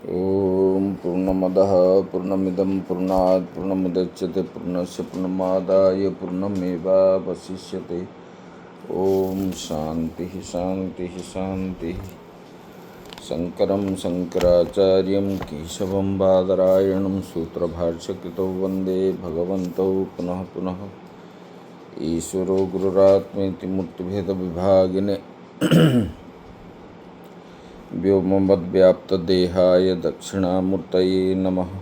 ओम पूर्णमदः पूर्णमिदं पूर्णात् पूर्णमुदच्यते पूर्णस्य पूर्णमादाय पूर्णमेवावशिष्यते। ओम शांति शांति शांति। शंकरं शंकराचार्यं केशवं बादरायणं सूत्रभाष्यकृतौ वन्दे भगवन्तौ पुनः पुनः। ईश्वरो गुरुरात्मेति मूर्तिभेदविभागिने व्योमवद्व्याप्तदेहाय दक्षिणामूर्तये नमः।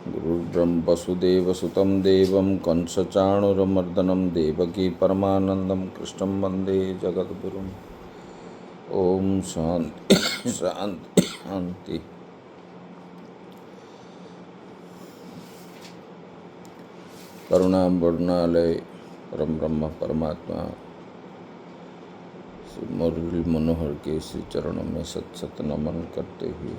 गुरुर्ब्रह्म वसुदेवसुतं देवं कंसचाणूरमर्दनं देवकी परमानन्दं कृष्णं वन्दे जगद्गुरुम्। ओम शांति शांति शांति। करुणावरुणालय परम ब्रह्म परमात्मा मुरली मनोहर के श्री चरणों में सत सत नमन करते हुए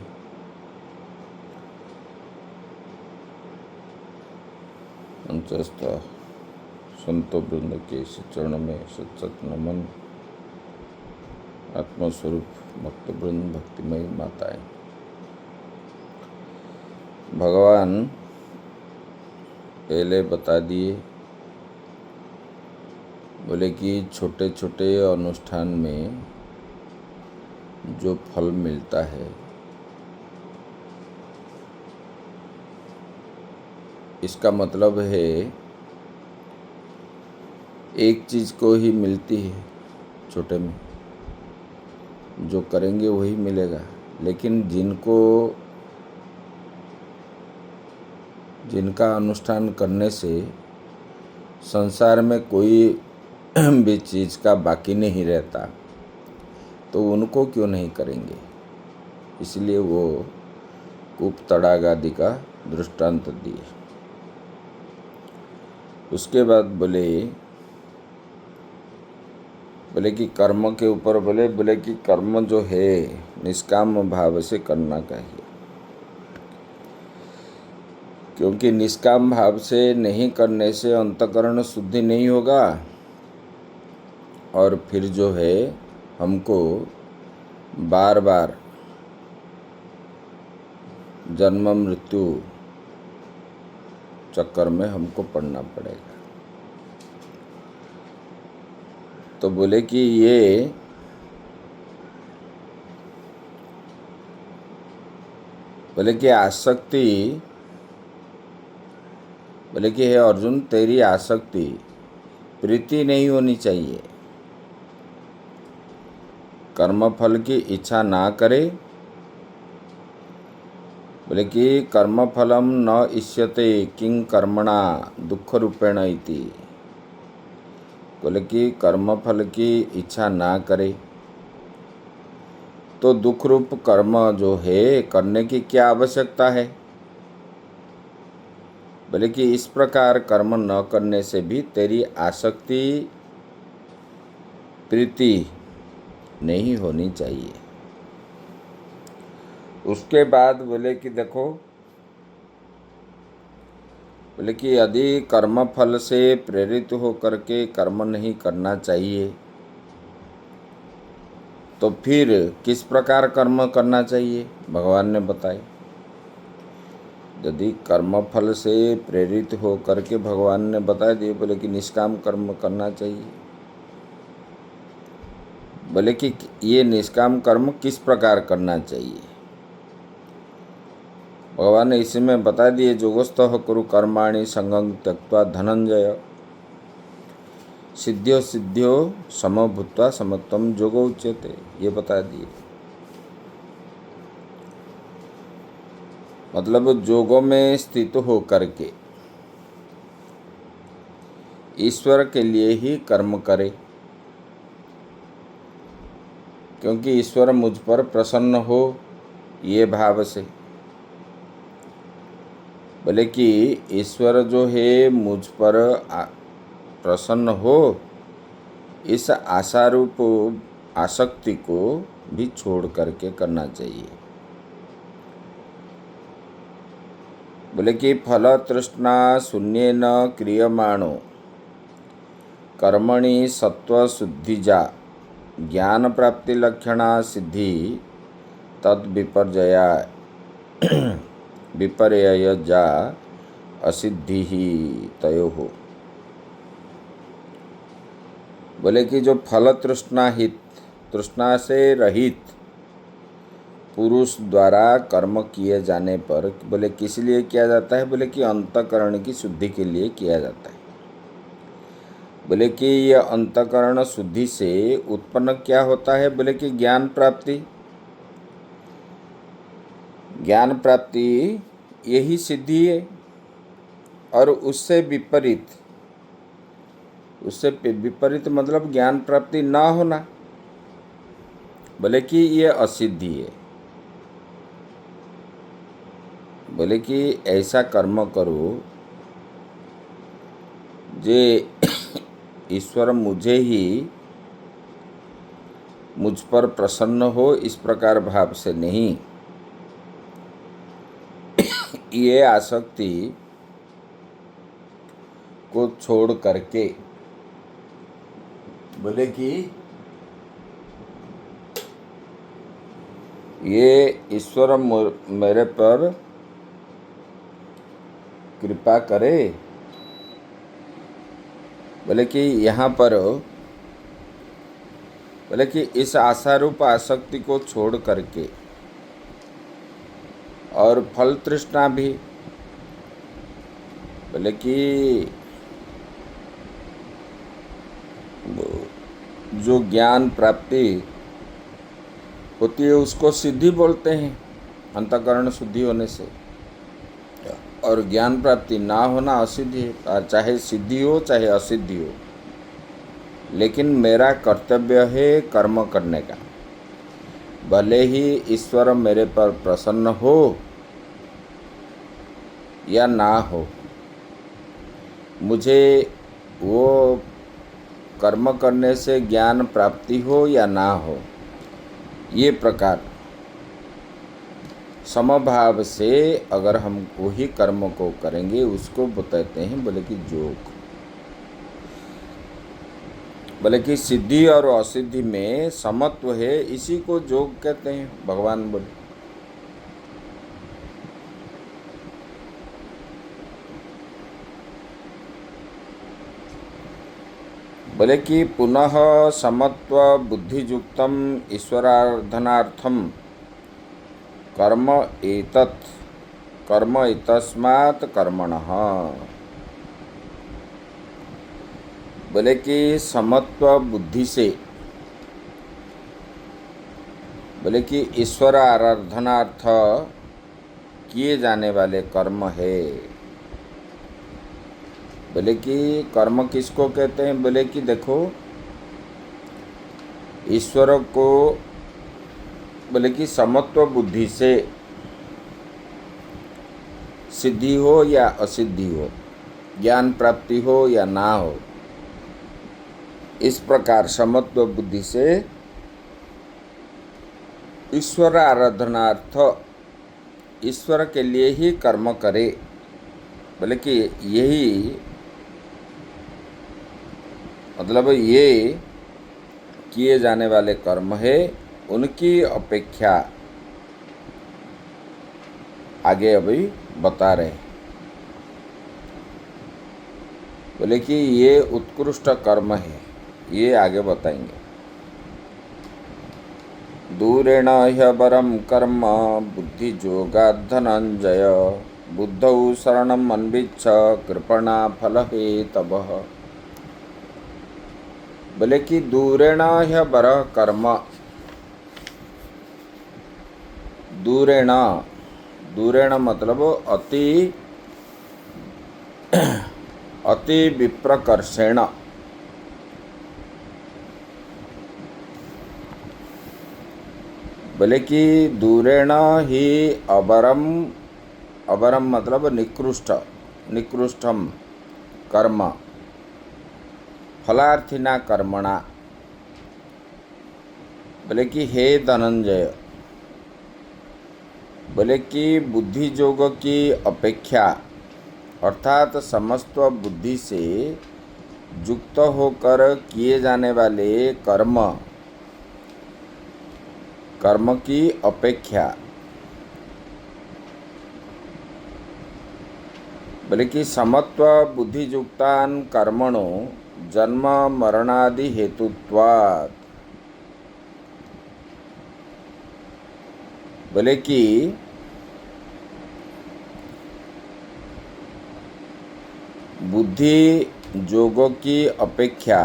अंतस्था संतो वृंद के श्री चरणों में सत सत नमन। आत्मस्वरूप भक्त वृंद भक्तिमयी माताएं, भगवान पहले बता दिए, बोले कि छोटे छोटे अनुष्ठान में जो फल मिलता है इसका मतलब है एक चीज़ को ही मिलती है, छोटे में जो करेंगे वही मिलेगा। लेकिन जिनका अनुष्ठान करने से संसार में कोई भी चीज़ का बाकी नहीं रहता, तो उनको क्यों नहीं करेंगे। इसलिए वो कूप तड़ाग आदि का दृष्टांत दिए। उसके बाद बोले कि कर्म के ऊपर बोले कि कर्म जो है निष्काम भाव से करना चाहिए, क्योंकि निष्काम भाव से नहीं करने से अंतःकरण शुद्धि नहीं होगा और फिर जो है हमको बार बार जन्म मृत्यु चक्कर में हमको पड़ना पड़ेगा। तो बोले कि आसक्ति, बोले कि हे अर्जुन, तेरी आसक्ति प्रीति नहीं होनी चाहिए। कर्मफल की इच्छा ना करे। बोले कि कर्मफलम न इष्यते किं कर्मणा दुख रूपेण इति। बोले कि कर्मफल की इच्छा ना करे तो दुख रूप कर्म जो है करने की क्या आवश्यकता है। बोले कि इस प्रकार कर्म न करने से भी तेरी आसक्ति प्रीति नहीं होनी चाहिए। उसके बाद बोले कि देखो, बोले कि यदि कर्म फल से प्रेरित होकर के कर्म नहीं करना चाहिए तो फिर किस प्रकार कर्म करना चाहिए, भगवान ने बताए। यदि कर्म फल से प्रेरित होकर के भगवान ने बता दिए, बोले कि निष्काम कर्म करना चाहिए। बोले कि ये निष्काम कर्म किस प्रकार करना चाहिए, भगवान ने इसमें बता दिए। जोगस्थः कुरु कर्माणि संगं त्यक्त्वा धनंजय सिद्ध्यो सिद्ध्यो समभूत्वा समत्वम जोगो उच्यते, ये बता दिए। मतलब जोगों में स्थित हो करके ईश्वर के लिए ही कर्म करे, क्योंकि ईश्वर मुझ पर प्रसन्न हो, ये भाव से। बोले कि ईश्वर जो है मुझ पर प्रसन्न हो, इस आशारूप आसक्ति को भी छोड़ करके करना चाहिए। बोले कि फल तृष्णा शून्येन क्रियमाणो कर्मणि सत्व शुद्धिजा ज्ञान प्राप्ति लक्षणा सिद्धि तद विपर्यया विपर्ययजा असिद्धि ही तयोः। बोले कि जो फल तृष्णा से रहित पुरुष द्वारा कर्म किए जाने पर, बोले किस लिए किया जाता है, बोले कि अंतःकरण की शुद्धि के लिए किया जाता है। बोले कि यह अंतःकरण शुद्धि से उत्पन्न क्या होता है, बोले कि ज्ञान प्राप्ति। ज्ञान प्राप्ति यही सिद्धि है। और उससे विपरीत मतलब ज्ञान प्राप्ति ना होना, बोले कि ये असिद्धि है। बोले कि ऐसा कर्म करो जे ईश्वर मुझ पर प्रसन्न हो, इस प्रकार भाव से नहीं। ये आसक्ति को छोड़ करके, बोले कि ये ईश्वर मेरे पर कृपा करे। बोले कि यहाँ पर बोले कि इस आशारूप आसक्ति को छोड़ करके और फल तृष्णा भी, बोले कि जो ज्ञान प्राप्ति होती है उसको सिद्धि बोलते हैं, अंतःकरण शुद्धि होने से। और ज्ञान प्राप्ति ना होना असिद्धि है, और चाहे सिद्धि हो चाहे असिद्धि हो। लेकिन मेरा कर्तव्य है कर्म करने का, भले ही ईश्वर मेरे पर प्रसन्न हो या ना हो, मुझे वो कर्म करने से ज्ञान प्राप्ति हो या ना हो, ये प्रकार समभाव से अगर हम वही कर्म को करेंगे उसको बताते हैं, बोले कि योग। बोले कि सिद्धि और असिद्धि में समत्व है, इसी को योग कहते हैं। भगवान बोले बोले कि पुनः समत्व बुद्धियुक्तम ईश्वराराधनार्थम कर्म एतस्मात् कर्मणः। बोले कि समत्व बुद्धि से, बोले कि ईश्वर आराधनार्थ किए जाने वाले कर्म है। बोले कि कर्म किसको कहते हैं, बोले कि देखो ईश्वर को, बोले कि समत्व बुद्धि से सिद्धि हो या असिद्धि हो, ज्ञान प्राप्ति हो या ना हो, इस प्रकार समत्व बुद्धि से ईश्वर आराधनार्थ ईश्वर के लिए ही कर्म करे। बोले कि यही मतलब ये किए जाने वाले कर्म है, उनकी अपेक्षा आगे अभी बता रहे हैं। बोले कि ये उत्कृष्ट कर्म है, ये आगे बताएंगे। दूरेण ह्यवरं कर्म बुद्धियोगात् धनंजय, बुद्धौ शरणम् अन्विच्छ कृपणा फलहेतवः। बोले कि दूरेण ह्यवरः कर्म, दूरेण मतलब अति विप्रकर्षेण। बोले कि दूरेण ही अवरम मतलब निकृष्टम कर्म, फलार्थिना कर्मणा। बोले कि हे धनंजय, बोले कि बुद्धि योग की अपेक्षा अर्थात समस्त बुद्धि से युक्त होकर किए जाने वाले कर्म कर्म की अपेक्षा, बोले कि समत्व बुद्धियुक्तान कर्मणो जन्म मरणादि हेतुत्वात्, बोले कि बुद्धि योगों की अपेक्षा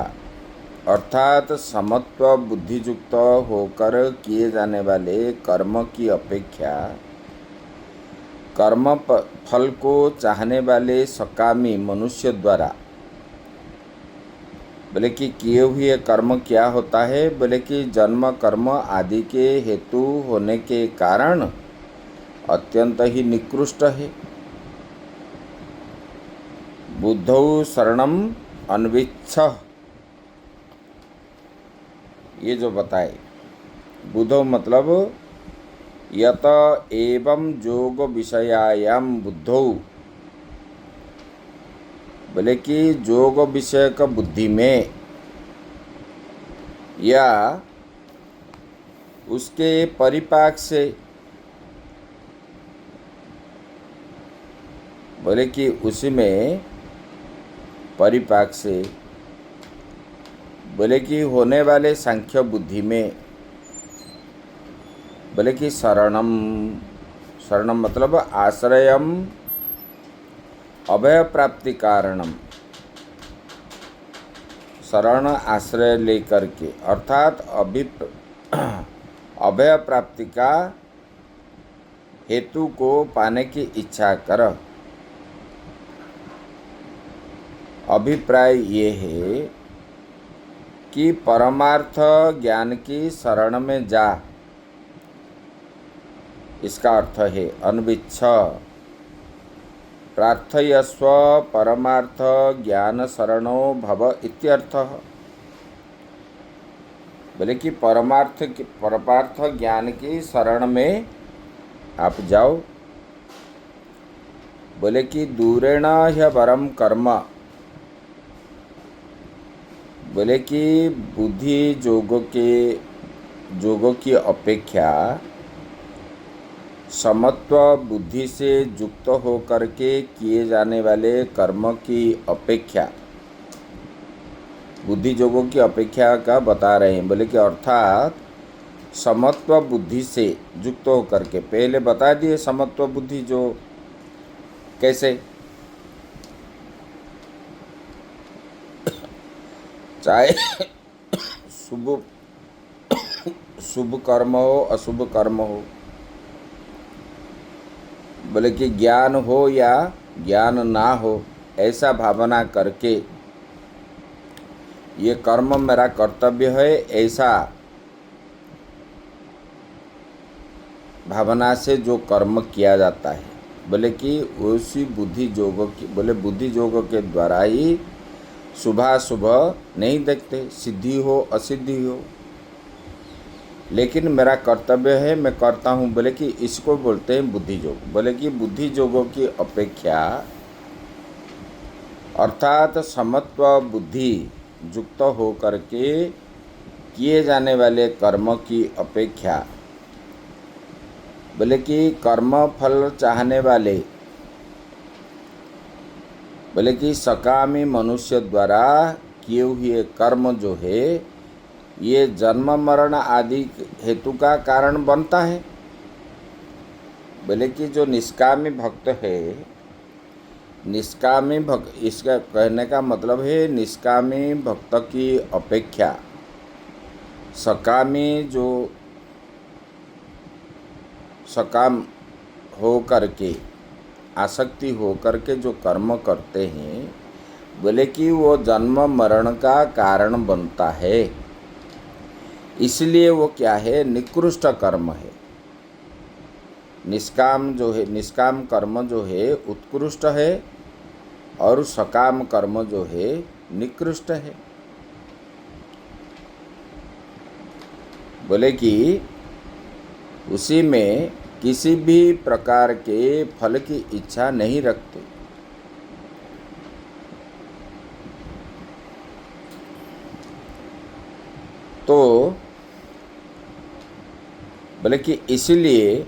अर्थात समत्व बुद्धियुक्त होकर किए जाने वाले कर्म की अपेक्षा कर्म फल को चाहने वाले सकामी मनुष्य द्वारा, बोले कि किए हुए कर्म क्या होता है, बोले कि जन्म कर्म आदि के हेतु होने के कारण अत्यंत ही निकृष्ट है। बुद्धौ शरणम अन्विच्छ, ये जो बताए, बुद्धौ मतलब यत एवं योग विषयायाम बुद्धौ, बोले कि योग विषयक बुद्धि में या उसके परिपाक से, बोले कि उसी में परिपाक से, बोले कि होने वाले सांख्य बुद्धि में, बोले कि शरणम, शरणम मतलब आश्रयम अभय प्राप्ति कारणम, शरण आश्रय लेकर के अर्थात अभय प्राप्ति का हेतु को पाने की इच्छा कर। अभिप्राय ये है कि परमार्थ ज्ञान की शरण में जा, इसका अर्थ है अन्विच्छ प्रार्थयस्व परमार्थ ज्ञान शरणो भव इत्यर्थः, बोले कि परमार्थ ज्ञान की शरण में आप जाओ। बोले कि दूरेण ह्यवरम कर्म, बोले कि बुद्धि योगों की अपेक्षा समत्व बुद्धि से युक्त होकर के किए जाने वाले कर्म की अपेक्षा, बुद्धि योगों की अपेक्षा का बता रहे हैं। बोले कि अर्थात समत्व बुद्धि से युक्त होकर के, पहले बता दिए समत्व बुद्धि जो कैसे, चाहे शुभ कर्म हो अशुभ कर्म हो, बोले कि ज्ञान हो या ज्ञान ना हो, ऐसा भावना करके ये कर्म मेरा कर्तव्य है, ऐसा भावना से जो कर्म किया जाता है, बोले कि उसी बुद्धि योग की, बोले बुद्धि योग के द्वारा ही शुभाशुभ नहीं देखते, सिद्धि हो असिद्धि हो, लेकिन मेरा कर्तव्य है मैं करता हूँ, बोले कि इसको बोलते हैं बुद्धि योग। बोले कि बुद्धि योगों की अपेक्षा अर्थात समत्व बुद्धि युक्त होकर के किए जाने वाले कर्म की अपेक्षा, बोले कि कर्म फल चाहने वाले, बोले कि सकामी मनुष्य द्वारा किए हुए कर्म जो है ये जन्म मरण आदि हेतु का कारण बनता है। बोले कि जो निष्कामी भक्त है, निष्कामी भक्त, इसका कहने का मतलब है निष्कामी भक्त की अपेक्षा सकामी जो सकाम हो करके आसक्ति हो करके जो कर्म करते हैं, बोले कि वो जन्म मरण का कारण बनता है, इसलिए वो क्या है, निकृष्ट कर्म है। निष्काम जो है, निष्काम कर्म जो है उत्कृष्ट है और सकाम कर्म जो है निकृष्ट है। बोले कि उसी में किसी भी प्रकार के फल की इच्छा नहीं रखते। तो बोले कि इसीलिए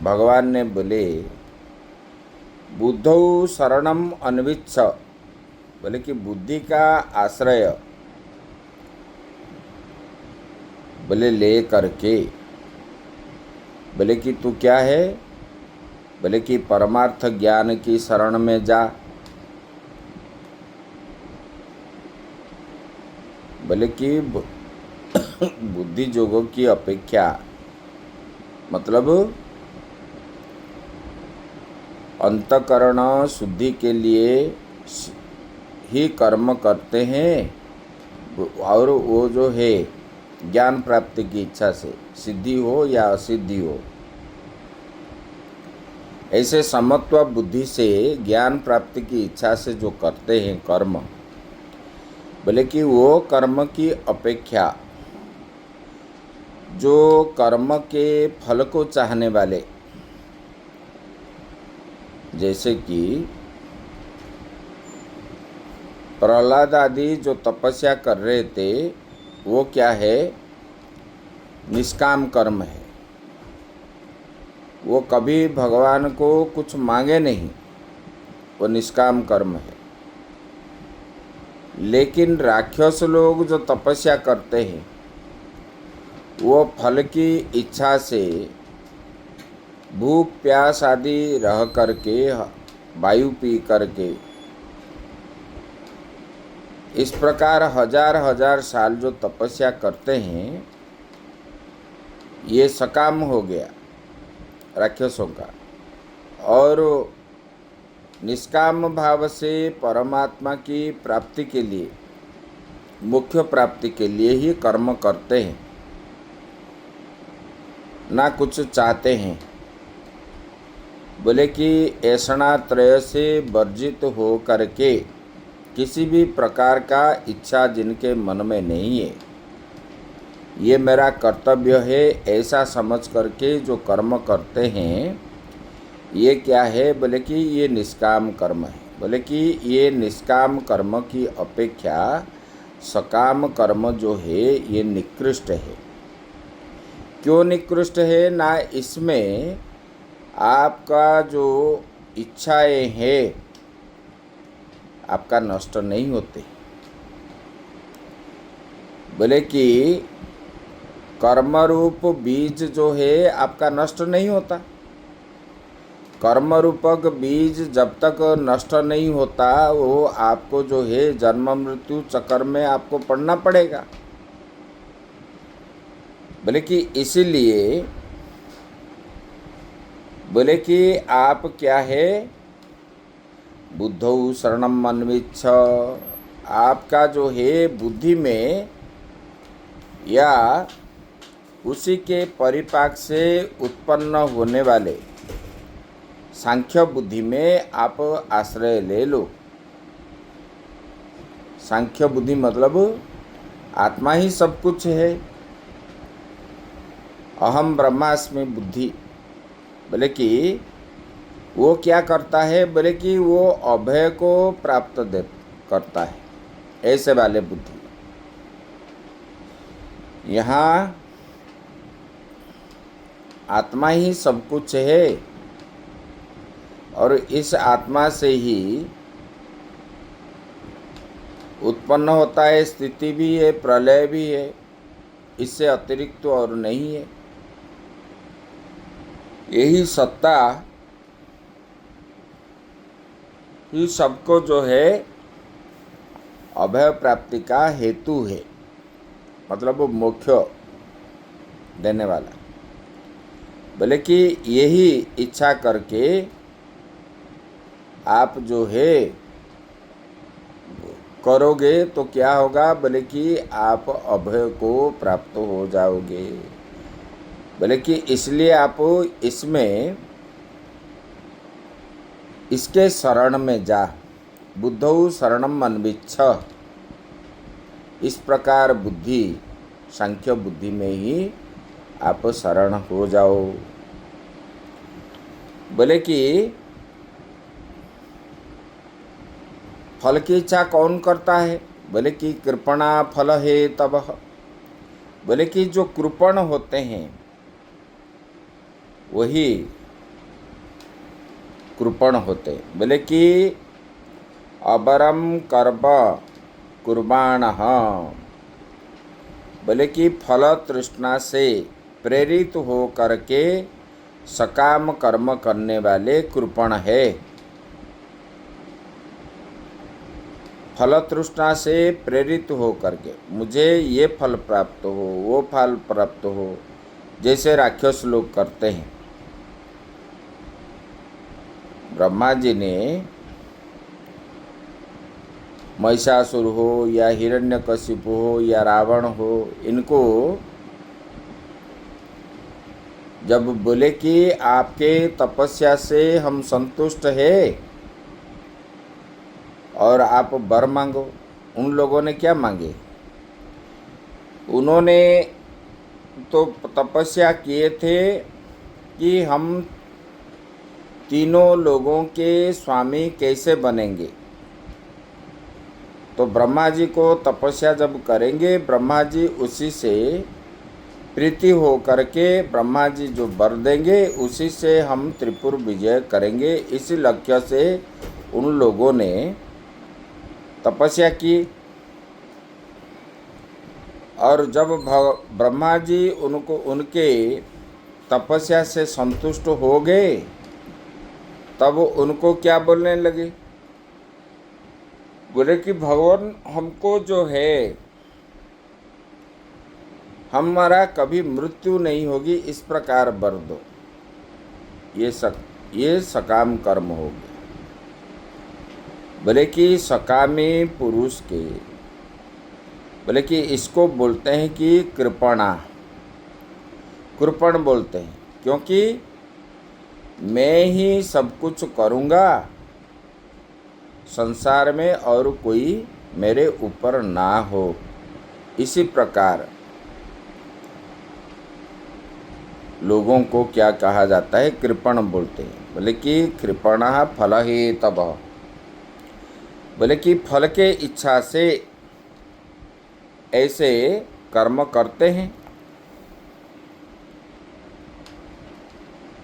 भगवान ने बोले बुद्धौ शरणम अन्विच्छ, बोले कि बुद्धि का आश्रय बोले ले करके, बोले कि तू क्या है, बोले कि परमार्थ ज्ञान की शरण में जा। बोले कि बुद्धि जोगों की अपेक्षा, मतलब अंतकरण शुद्धि के लिए ही कर्म करते हैं, और वो जो है ज्ञान प्राप्ति की इच्छा से, सिद्धि हो या असिद्धि हो, ऐसे समत्व बुद्धि से ज्ञान प्राप्ति की इच्छा से जो करते हैं कर्म, बोले कि वो कर्म की अपेक्षा जो कर्म के फल को चाहने वाले, जैसे कि प्रहलाद आदि जो तपस्या कर रहे थे, वो क्या है, निष्काम कर्म है। वो कभी भगवान को कुछ मांगे नहीं, वो निष्काम कर्म है। लेकिन राक्षस लोग जो तपस्या करते हैं, वो फल की इच्छा से भूख प्यास आदि रह करके, वायु पी करके, इस प्रकार हजार हजार साल जो तपस्या करते हैं, ये सकाम हो गया राक्षसों का। और निष्काम भाव से परमात्मा की प्राप्ति के लिए, मुख्य प्राप्ति के लिए ही कर्म करते हैं, ना कुछ चाहते हैं। बोले कि ऐसा त्रय से वर्जित हो करके किसी भी प्रकार का इच्छा जिनके मन में नहीं है, ये मेरा कर्तव्य है ऐसा समझ करके जो कर्म करते हैं, ये क्या है, बोले कि ये निष्काम कर्म है। बोले कि ये निष्काम कर्म की अपेक्षा सकाम कर्म जो है ये निकृष्ट है। क्यों निकृष्ट है ना, इसमें आपका जो इच्छाएं हैं आपका नष्ट नहीं होते। बोले कि कर्मरूप बीज जो है आपका नष्ट नहीं होता। कर्म रूपक बीज जब तक नष्ट नहीं होता, वो आपको जो है जन्म मृत्यु चक्कर में आपको पड़ना पड़ेगा। बोले कि इसीलिए बोले कि आप क्या है, बुद्धौ शरणम अन्विच्छ, आपका जो है बुद्धि में या उसी के परिपाक से उत्पन्न होने वाले सांख्य बुद्धि में आप आश्रय ले लो। सांख्य बुद्धि मतलब आत्मा ही सब कुछ है, अहम ब्रह्मास्मि बुद्धि। बोले कि वो क्या करता है, बोले कि वो अभय को प्राप्त करता है, ऐसे वाले बुद्धि। यहाँ आत्मा ही सब कुछ है, और इस आत्मा से ही उत्पन्न होता है, स्थिति भी है, प्रलय भी है, इससे अतिरिक्त तो और नहीं है। यही सत्ता ही सबको जो है अभय प्राप्ति का हेतु है, मतलब वो मोक्ष देने वाला। बोले कि यही इच्छा करके आप जो है करोगे तो क्या होगा, बोले कि आप अभय को प्राप्त हो जाओगे। बोले कि इसलिए आप इसमें इसके शरण में जा, बुद्धौ शरणम अन्विच्छ। इस प्रकार बुद्धि, सांख्य बुद्धि में ही आप शरण हो जाओ। बोले कि फल की इच्छा कौन करता है, बोले कि कृपणा फल है तब। बोले कि जो कृपण होते हैं, वही कृपण होते। बोले कि अबरम कर्म कुर्बाणः, बोले कि फल तृष्णा से प्रेरित हो करके सकाम कर्म करने वाले कृपण है। फल तृष्णा से प्रेरित हो करके मुझे ये फल प्राप्त हो, वो फल प्राप्त हो, जैसे राक्षस लोग करते हैं। ब्रह्मा जी ने महिषासुर हो या हिरण्यकशिपु हो या रावण हो, इनको जब बोले कि आपके तपस्या से हम संतुष्ट है और आप वर मांगो, उन लोगों ने क्या मांगे? उन्होंने तो तपस्या किए थे कि हम तीनों लोगों के स्वामी कैसे बनेंगे। तो ब्रह्मा जी को तपस्या जब करेंगे, ब्रह्मा जी उसी से प्रीति हो करके ब्रह्मा जी जो वर देंगे उसी से हम त्रिपुर विजय करेंगे। इसी लक्ष्य से उन लोगों ने तपस्या की। और जब ब्रह्मा जी उनके तपस्या से संतुष्ट हो गए, तब उनको क्या बोलने लगे? बोले कि भगवान हमको जो है, हमारा कभी मृत्यु नहीं होगी, इस प्रकार वर दो। ये सकाम कर्म हो गया। बोले कि सकामी पुरुष के, बोले कि इसको बोलते हैं कि कृपणा, कृपण बोलते हैं, क्योंकि मैं ही सब कुछ करूँगा संसार में और कोई मेरे ऊपर ना हो। इसी प्रकार लोगों को क्या कहा जाता है? कृपण बोलते हैं। बोले कि कृपणः फलहेतवः, बोले कि फल के इच्छा से ऐसे कर्म करते हैं।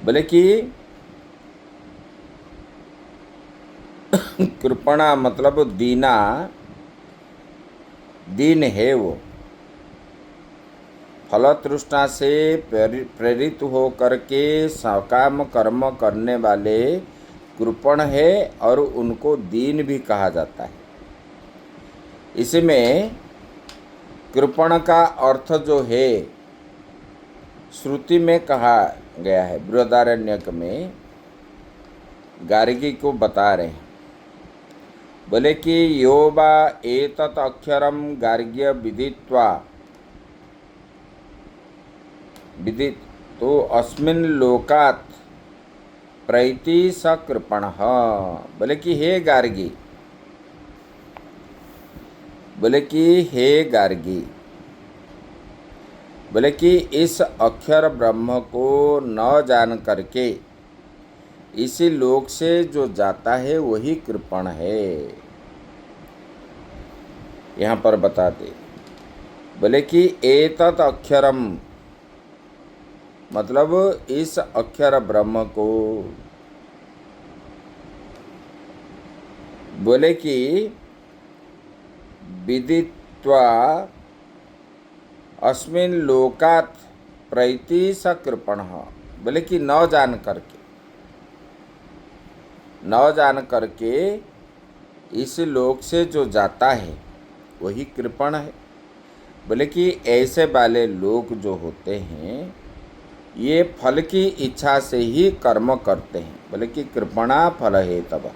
बोले कि कृपणा मतलब दीना, दीन है वो। फल तृष्णा से प्रेरित हो करके सकाम कर्म करने वाले कृपण है, और उनको दीन भी कहा जाता है। इसमें कृपण का अर्थ जो है श्रुति में कहा गया है, बृहदारण्यक में गार्गी को बता रहे हैं। बोले कि यो वा एतत् अक्षरम गार्ग्य विदित्वा विदित तो अस्मिन् लोकात् प्रैति स कृपणः। बोले कि हे गार्गी, बोले कि हे गार्गी, बोले कि इस अक्षर ब्रह्म को न जान करके इसी लोक से जो जाता है वही कृपण है। यहाँ पर बताते, बोले कि एतत् अक्षरम मतलब इस अक्षर ब्रह्म को, बोले कि विदित्वा अस्मिन् लोकात् प्रैति स कृपणः, बोले कि न जान करके इस लोक से जो जाता है वही कृपण है। बोले कि ऐसे वाले लोग जो होते हैं ये फल की इच्छा से ही कर्म करते हैं। बोले कि कृपणा फल है तब,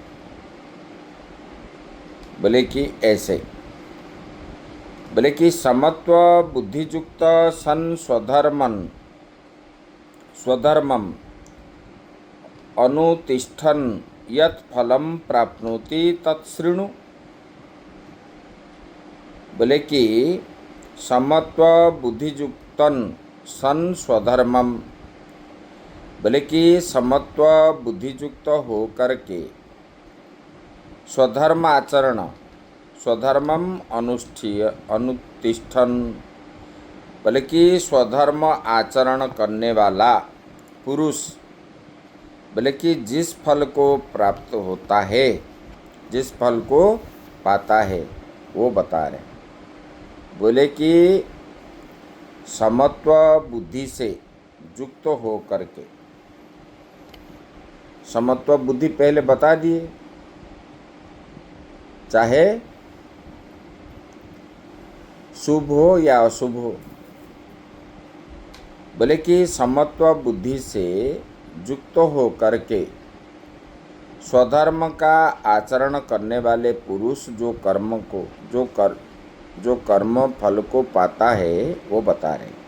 बोले कि ऐसे, बोले कि समत्व बुद्धियुक्त सन स्वधर्मम अनुतिष्ठन् यत् फलम प्राप्नोति तत्शृणु। बोले कि समत्व बुद्धियुक्तन सन स्वधर्मम, बोले कि समत्व बुद्धियुक्त हो करके स्वधर्म आचरण, स्वधर्मम अनुतिष्ठन, बोले कि स्वधर्म आचरण करने वाला पुरुष बोले कि जिस फल को प्राप्त होता है, जिस फल को पाता है वो बता रहे। बोले कि समत्व बुद्धि से युक्त हो करके, समत्व बुद्धि पहले बता दिए, चाहे शुभ हो या अशुभ हो। बोले कि समत्व बुद्धि से युक्त हो करके स्वधर्म का आचरण करने वाले पुरुष जो कर्म फल को पाता है वो बता रहे।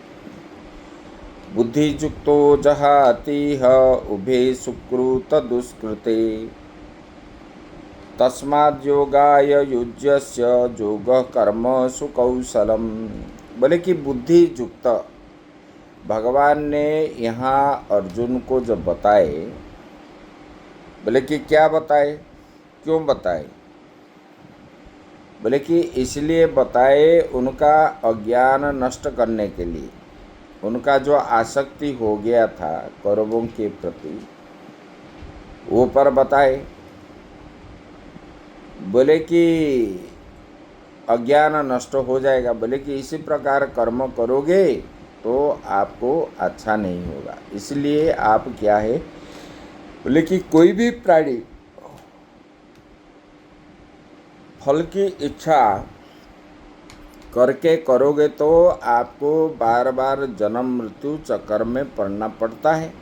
बुद्धि युक्तो जहातिह उभे सुकृत दुष्कृते तस्माद् योगाय युज्यस्य योग कर्म सुकौशलम। बोले कि बुद्धि युक्त, भगवान ने यहाँ अर्जुन को जब बताए, बोले कि क्या बताए, क्यों बताए? बोले कि इसलिए बताए उनका अज्ञान नष्ट करने के लिए, उनका जो आसक्ति हो गया था कौरवों के प्रति वो पर बताए। बोले कि अज्ञान नष्ट हो जाएगा। बोले कि इसी प्रकार कर्म करोगे तो आपको अच्छा नहीं होगा। इसलिए आप क्या है, बोले कि कोई भी प्राणी फल की इच्छा करके करोगे तो आपको बार बार जन्म मृत्यु चक्कर में पड़ना पड़ता है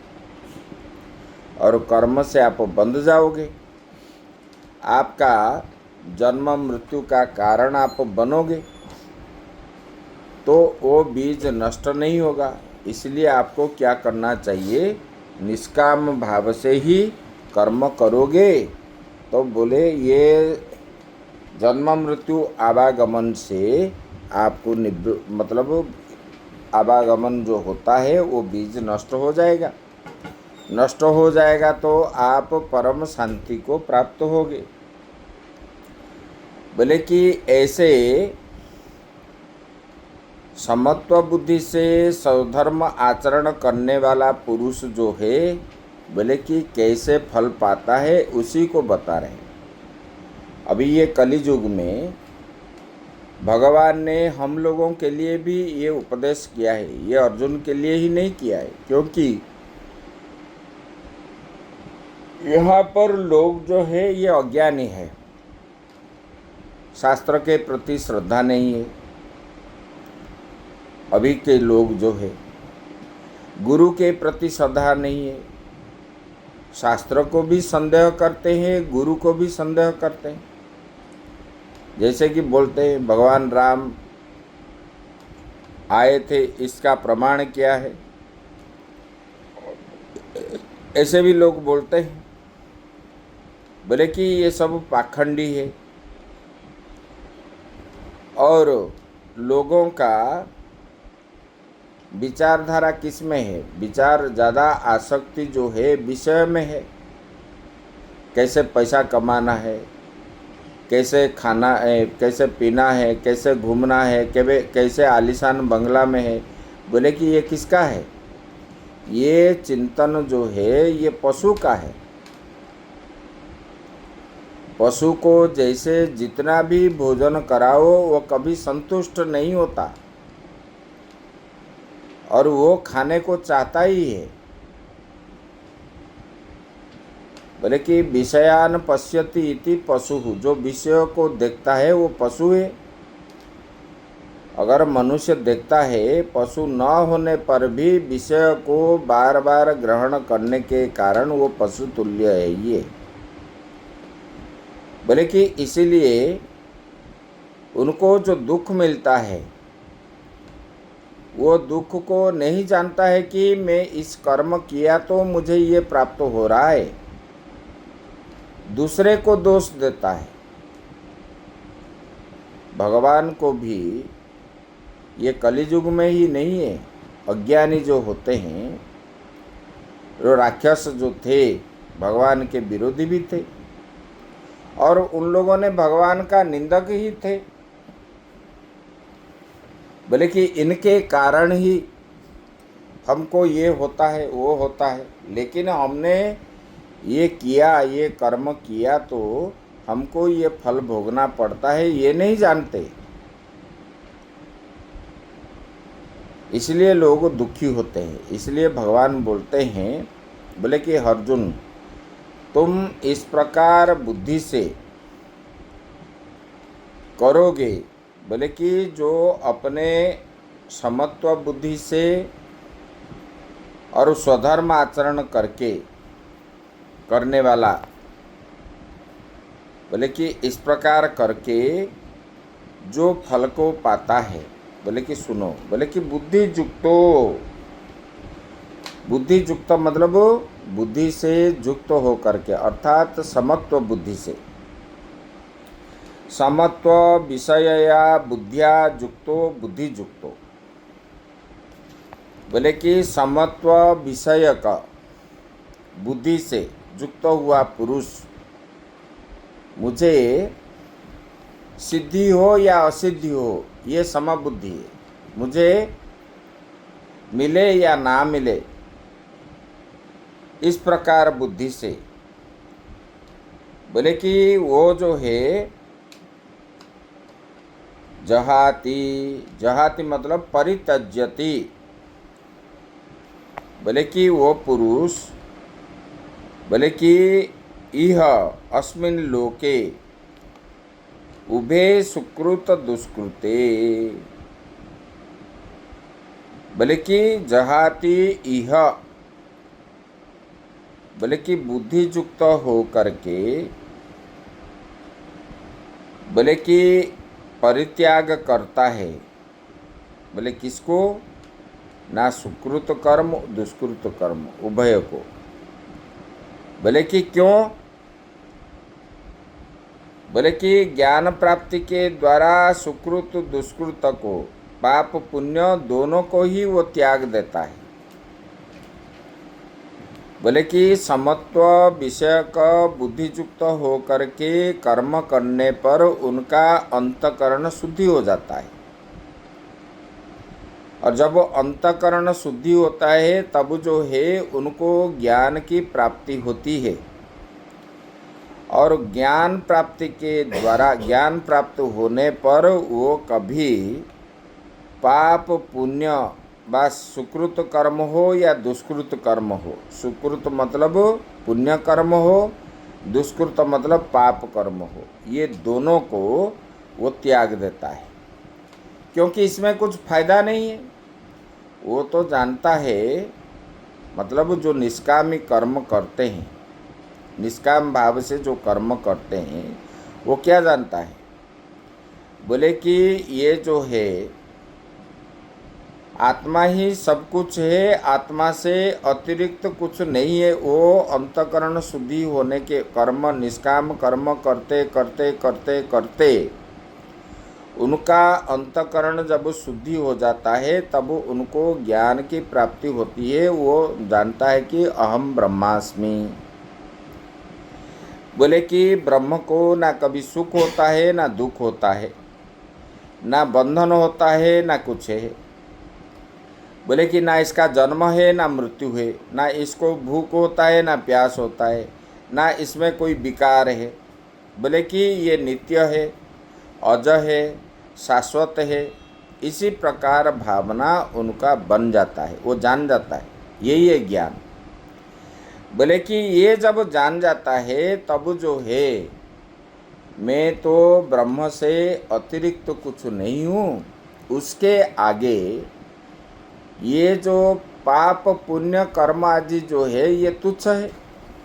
और कर्म से आप बंध जाओगे। आपका जन्म मृत्यु का कारण आप बनोगे तो वो बीज नष्ट नहीं होगा। इसलिए आपको क्या करना चाहिए, निष्काम भाव से ही कर्म करोगे तो बोले ये जन्म मृत्यु आवागमन से आपको मतलब आवागमन जो होता है वो बीज नष्ट हो जाएगा। नष्ट हो जाएगा तो आप परम शांति को प्राप्त होगे। बोले कि ऐसे समत्व बुद्धि से स्वधर्म आचरण करने वाला पुरुष जो है, बोले कि कैसे फल पाता है उसी को बता रहे हैं। अभी ये कलियुग में भगवान ने हम लोगों के लिए भी ये उपदेश किया है, ये अर्जुन के लिए ही नहीं किया है, क्योंकि यहाँ पर लोग जो है ये अज्ञानी है, शास्त्र के प्रति श्रद्धा नहीं है। अभी के लोग जो है गुरु के प्रति श्रद्धा नहीं है, शास्त्र को भी संदेह करते हैं, गुरु को भी संदेह करते हैं। जैसे कि बोलते हैं भगवान राम आए थे, इसका प्रमाण क्या है, ऐसे भी लोग बोलते हैं। बोले कि ये सब पाखंडी है और लोगों का विचारधारा किस में है, विचार ज़्यादा आसक्ति जो है विषय में है। कैसे पैसा कमाना है, कैसे खाना है, कैसे पीना है, कैसे घूमना है, कैसे आलीशान बंगला में है। बोले कि ये किसका है, ये चिंतन जो है ये पशु का है। पशु को जैसे जितना भी भोजन कराओ वो कभी संतुष्ट नहीं होता और वो खाने को चाहता ही है। बोले कि विषयान पश्यति इति पशु, जो विषयों को देखता है वो पशु है। अगर मनुष्य देखता है, पशु न होने पर भी विषय को बार बार ग्रहण करने के कारण वो पशु तुल्य है ये। बोले कि इसीलिए उनको जो दुख मिलता है वो दुख को नहीं जानता है कि मैं इस कर्म किया तो मुझे ये प्राप्त हो रहा है, दूसरे को दोष देता है। भगवान को भी ये कलियुग में ही नहीं है, अज्ञानी जो होते हैं, जो राक्षस जो थे भगवान के विरोधी भी थे और उन लोगों ने भगवान का निंदक ही थे। बोले कि इनके कारण ही हमको ये होता है वो होता है, लेकिन हमने ये किया, ये कर्म किया तो हमको ये फल भोगना पड़ता है, ये नहीं जानते। इसलिए लोग दुखी होते हैं। इसलिए भगवान बोलते हैं, बोले कि अर्जुन तुम इस प्रकार बुद्धि से करोगे, बोले कि जो अपने समत्व बुद्धि से और स्वधर्म आचरण करके करने वाला, बोले कि इस प्रकार करके जो फल को पाता है, बोले कि सुनो, बोले कि बुद्धि युक्तो, बुद्धि युक्त मतलब बुद्धि से युक्त हो करके, अर्थात समत्व बुद्धि से, समत्व विषयया बुद्धिया युक्तो बुद्धि युक्तो, बोले कि समत्व विषय का बुद्धि से युक्त हुआ पुरुष, मुझे सिद्धि हो या असिद्धि हो ये समबुद्धि है, मुझे मिले या ना मिले इस प्रकार बुद्धि से, बोले कि वो जो है जहाति, जहाति मतलब परित्यज्यति, बोले कि वो पुरुष, बोले कि इह अस्मिन् लोके उभे सुकृत दुष्कृते, बोले कि जहाति इह, बोले कि बुद्धि युक्त हो करके, बोले कि परित्याग करता है, बोले किसको, ना सुकृत कर्म दुष्कृत कर्म उभय को, बोले कि क्यों, बोले कि ज्ञान प्राप्ति के द्वारा सुकृत दुष्कृत को, पाप पुण्य दोनों को ही वो त्याग देता है। बोले कि समत्व विषय का बुद्धियुक्त हो करके कर्म करने पर उनका अंतकरण शुद्धि हो जाता है, और जब अंतकरण शुद्धि होता है तब जो है उनको ज्ञान की प्राप्ति होती है, और ज्ञान प्राप्ति के द्वारा, ज्ञान प्राप्त होने पर वो कभी पाप पुण्य, बस सुकृत कर्म हो या दुष्कृत कर्म हो, सुकृत मतलब पुण्य कर्म हो, दुष्कृत मतलब पाप कर्म हो, ये दोनों को वो त्याग देता है, क्योंकि इसमें कुछ फायदा नहीं है। वो तो जानता है, मतलब जो निष्कामी कर्म करते हैं, निष्काम भाव से जो कर्म करते हैं, वो क्या जानता है, बोले कि ये जो है आत्मा ही सब कुछ है, आत्मा से अतिरिक्त कुछ नहीं है। वो अंतकरण शुद्धि होने के कर्म, निष्काम कर्म करते करते करते करते उनका अंतकरण जब शुद्धि हो जाता है तब उनको ज्ञान की प्राप्ति होती है। वो जानता है कि अहम ब्रह्मास्मि, बोले कि ब्रह्म को ना कभी सुख होता है ना दुख होता है, ना बंधन होता है ना कुछ है, बोले कि ना इसका जन्म है ना मृत्यु है, ना इसको भूख होता है ना प्यास होता है, ना इसमें कोई विकार है, बोले कि ये नित्य है, अज है, शाश्वत है। इसी प्रकार भावना उनका बन जाता है, वो जान जाता है, यही है ज्ञान। बोले कि ये जब जान जाता है तब जो है मैं तो ब्रह्म से अतिरिक्त तो कुछ नहीं हूँ, उसके आगे ये जो पाप पुण्य कर्म आदि जो है ये तुच्छ है,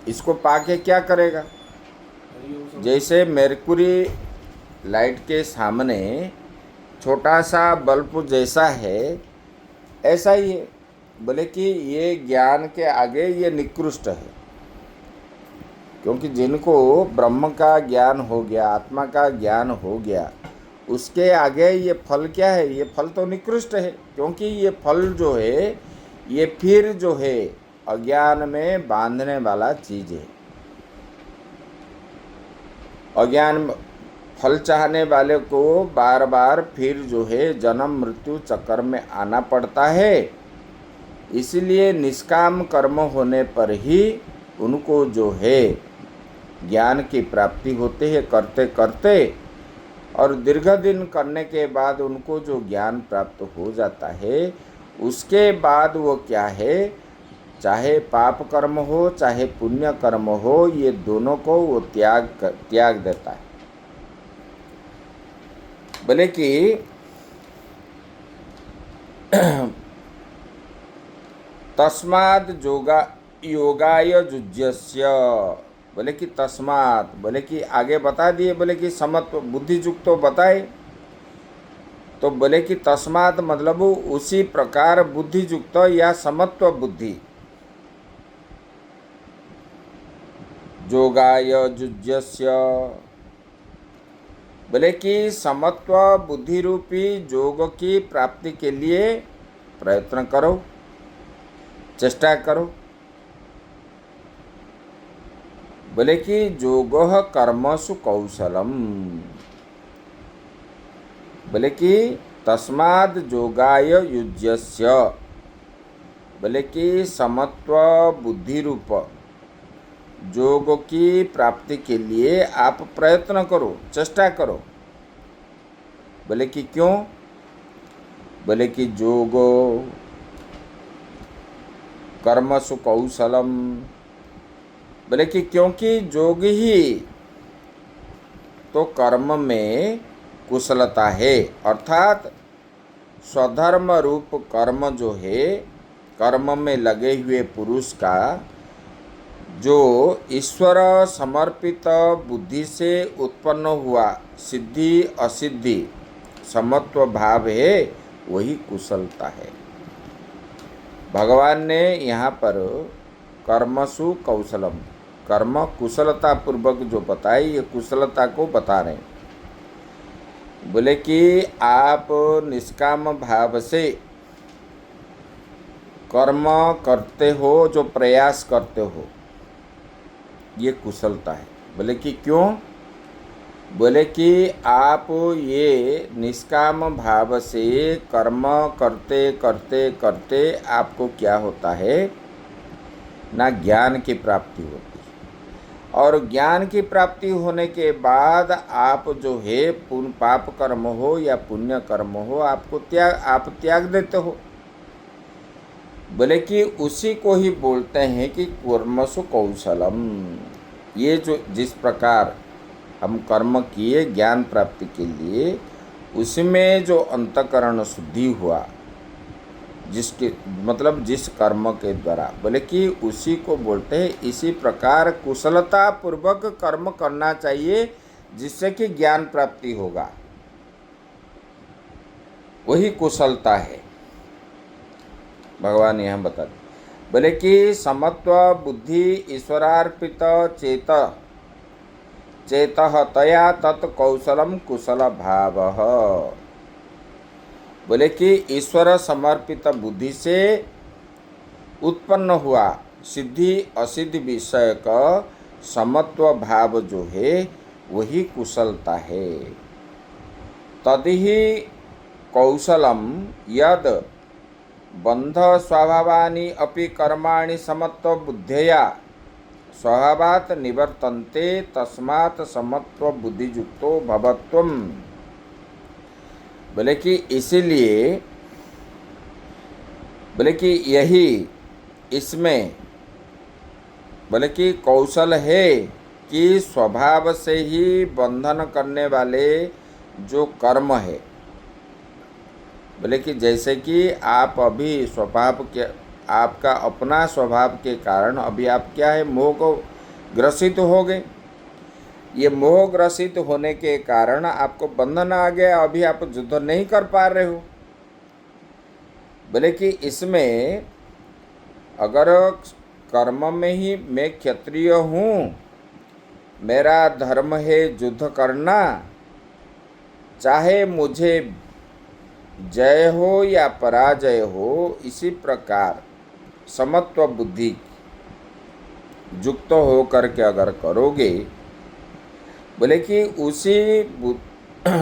इसको पाके क्या करेगा। जैसे मेर्कुरी लाइट के सामने छोटा सा बल्ब जैसा है, ऐसा ही है। बोले कि ये ज्ञान के आगे ये निकृष्ट है, क्योंकि जिनको ब्रह्म का ज्ञान हो गया, आत्मा का ज्ञान हो गया, उसके आगे ये फल क्या है, ये फल तो निकृष्ट है, क्योंकि ये फल जो है ये फिर जो है अज्ञान में बांधने वाला चीज है। अज्ञान फल चाहने वाले को बार बार फिर जो है जन्म मृत्यु चक्कर में आना पड़ता है। इसलिए निष्काम कर्म होने पर ही उनको जो है ज्ञान की प्राप्ति होती है करते करते, और दीर्घ दिन करने के बाद उनको जो ज्ञान प्राप्त हो जाता है, उसके बाद वो क्या है, चाहे पाप कर्म हो चाहे पुण्य कर्म हो, ये दोनों को वो त्याग देता है। बोले कि तस्माद योगाय जुज्यस्य, बोले कि तस्मात, बोले कि आगे बता दिए, बोले कि समत्व बुद्धि युक्त तो बताए, तो बोले कि तस्मात मतलब उसी प्रकार बुद्धि युक्त या समत्व बुद्धि, योगाय जुज्यस्य, बोले कि समत्व बुद्धि रूपी योग की प्राप्ति के लिए प्रयत्न करो, चेष्टा करो। बोले कि योगः कर्मसु कौशलम, बोले कि तस्माद् योगाय युज्यस्य, बोले कि समत्व बुद्धि रूप योग की प्राप्ति के लिए आप प्रयत्न करो, चेष्टा करो। बोले कि क्यों, बोले कि योगो कर्मसु कौशलम, बोले कि क्योंकि योग ही तो कर्म में कुशलता है, अर्थात स्वधर्म रूप कर्म जो है, कर्म में लगे हुए पुरुष का जो ईश्वर समर्पित बुद्धि से उत्पन्न हुआ सिद्धि असिद्धि समत्व भाव है, वही कुशलता है। भगवान ने यहाँ पर कर्मसु कौशलम, कर्म कुशलता पूर्वक जो बताए, ये कुशलता को बता रहे हैं। बोले कि आप निष्काम भाव से कर्म करते हो, जो प्रयास करते हो, ये कुशलता है। बोले कि क्यों, बोले कि आप ये निष्काम भाव से कर्म करते करते करते आपको क्या होता है ना, ज्ञान की प्राप्ति होती है, और ज्ञान की प्राप्ति होने के बाद आप जो है पाप कर्म हो या पुण्य कर्म हो, आप त्याग देते हो। बोले कि उसी को ही बोलते हैं कि कर्मसु कौशलम, ये जो जिस प्रकार हम कर्म किए ज्ञान प्राप्ति के लिए, उसमें जो अंतकरण शुद्धि हुआ, जिसके मतलब जिस कर्म के द्वारा, बोले कि उसी को बोलते हैं। इसी प्रकार कुशलता पूर्वक कर्म करना चाहिए, जिससे कि ज्ञान प्राप्ति होगा, वही कुशलता है। भगवान यहाँ बता दें, बोले कि समत्व बुद्धि ईश्वरार्पित चेतः तया तत्कौशलम कुशल भावः, बोले कि ईश्वर समर्पित बुद्धि से उत्पन्न हुआ सिद्धि असिद्धि विषय का समत्व भाव जो है, वही कुशलता है। तदिहि कौशलम यद बंध स्वभावानि अपि कर्माणि समत्व बुद्धया स्वभावात् निवर्तन्ते, तस्मात् समत्व बुद्धियुक्तो भवत्वम्, बोले कि इसीलिए, बोले कि यही इसमें, बोले कि कौशल है कि स्वभाव से ही बंधन करने वाले जो कर्म है, बोले कि जैसे कि आप अभी स्वभाव के, आपका अपना स्वभाव के कारण अभी आप क्या है, मोह को ग्रसित हो गए। ये मोह ग्रसित होने के कारण आपको बंधन आ गया, अभी आप युद्ध नहीं कर पा रहे हो। बोले कि इसमें अगर कर्म में ही मैं क्षत्रिय हूँ, मेरा धर्म है युद्ध करना, चाहे मुझे जय हो या पराजय हो, इसी प्रकार समत्व बुद्धि युक्त हो करके अगर करोगे, बोले कि उसी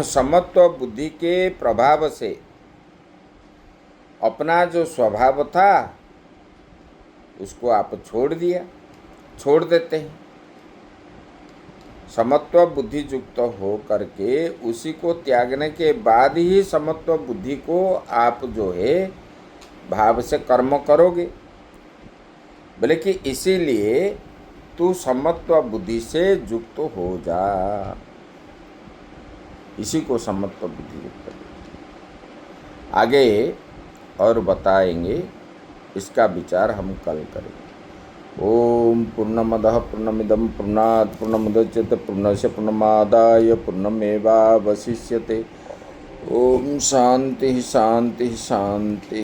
समत्व बुद्धि के प्रभाव से अपना जो स्वभाव था उसको आप छोड़ दिया। छोड़ देते हैं। समत्व बुद्धि युक्त हो करके उसी को त्यागने के बाद ही समत्व बुद्धि को आप जो है भाव से कर्म करोगे। बोले कि इसीलिए तू समत्व बुद्धि से युक्त हो जा, इसी को समत्व बुद्धि युक्त है। आगे और बताएंगे, इसका विचार हम कल करेंगे। ओम पूर्णमदः पूर्णमिदं पूर्णात् पूर्णमुदच्यते पूर्णस्य पूर्णमादाय पूर्णमेवावशिष्यते। ओम शांति शांति शांति।